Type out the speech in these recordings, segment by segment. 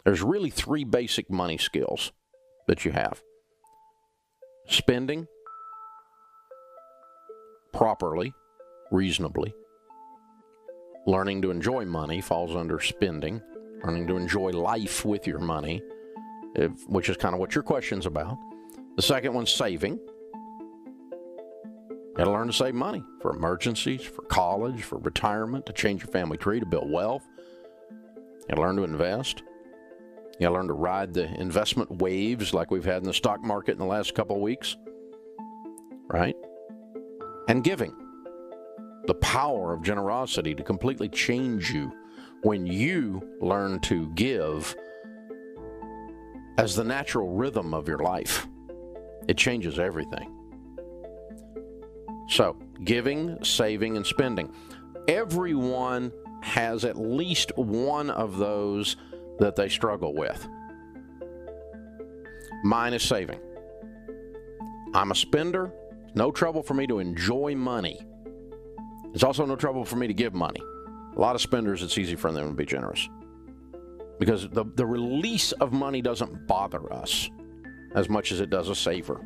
There's really three basic money skills that you have. Spending properly, reasonably. Learning to enjoy money falls under spending. Learning to enjoy life with your money, which is kind of what your question's about. The second one's saving. You got to learn to save money for emergencies, for college, for retirement, to change your family tree, to build wealth. You got to learn to invest. You got to learn to ride the investment waves like we've had in the stock market in the last couple of weeks, right? And giving. The power of generosity to completely change you when you learn to give as the natural rhythm of your life. It changes everything. So, giving, saving, and spending. Everyone has at least one of those that they struggle with. Mine is saving. I'm a spender. No trouble for me to enjoy money. It's also no trouble for me to give money. A lot of spenders, it's easy for them to be generous because the release of money doesn't bother us as much as it does a saver.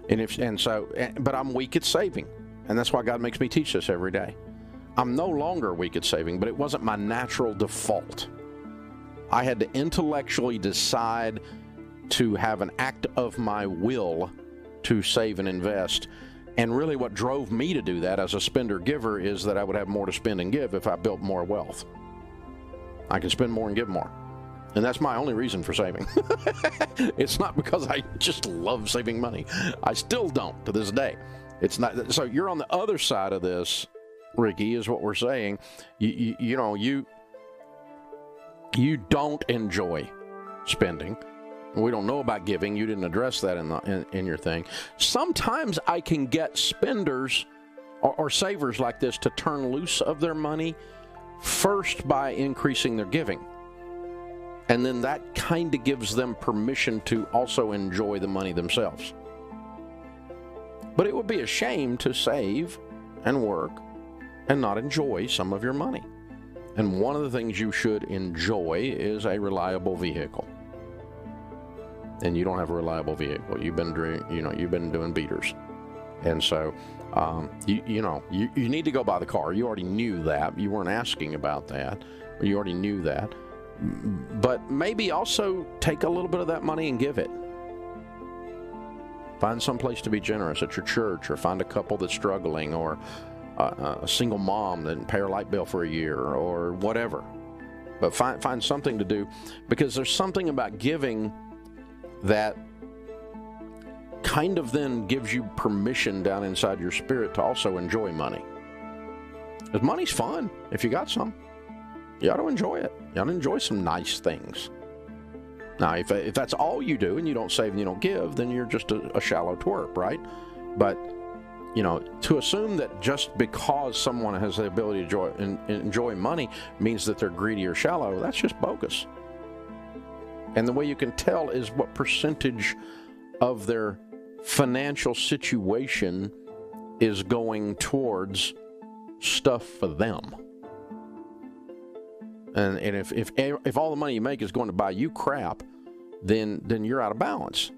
But I'm weak at saving, and that's why God makes me teach this every day. I'm no longer weak at saving, but it wasn't my natural default. I had to intellectually decide to have an act of my will to save and invest. And really what drove me to do that as a spender-giver is that I would have more to spend and give if I built more wealth. I can spend more and give more. And that's my only reason for saving. It's not because I just love saving money. I still don't to this day. It's not. So you're on the other side of this, Ricky, is what we're saying. You don't enjoy spending. We don't know about giving. You didn't address that in your thing. Sometimes I can get spenders or savers like this to turn loose of their money first by increasing their giving. And then that kind of gives them permission to also enjoy the money themselves. But it would be a shame to save and work and not enjoy some of your money. And one of the things you should enjoy is a reliable vehicle. And you don't have a reliable vehicle. You've been doing beaters, and so you need to go buy the car. You already knew that. You weren't asking about that. You already knew that. But maybe also take a little bit of that money and give it. Find some place to be generous at your church, or find a couple that's struggling, or a single mom that didn't pay her light bill for a year, or whatever. But find something to do, because there's something about giving that kind of then gives you permission down inside your spirit to also enjoy money. Because money's fun if you got some. You ought to enjoy it. You ought to enjoy some nice things. Now, if that's all you do and you don't save and you don't give, then you're just a shallow twerp, right? But, to assume that just because someone has the ability to enjoy money means that they're greedy or shallow, that's just bogus. And the way you can tell is what percentage of their financial situation is going towards stuff for them. And if all the money you make is going to buy you crap, then you're out of balance.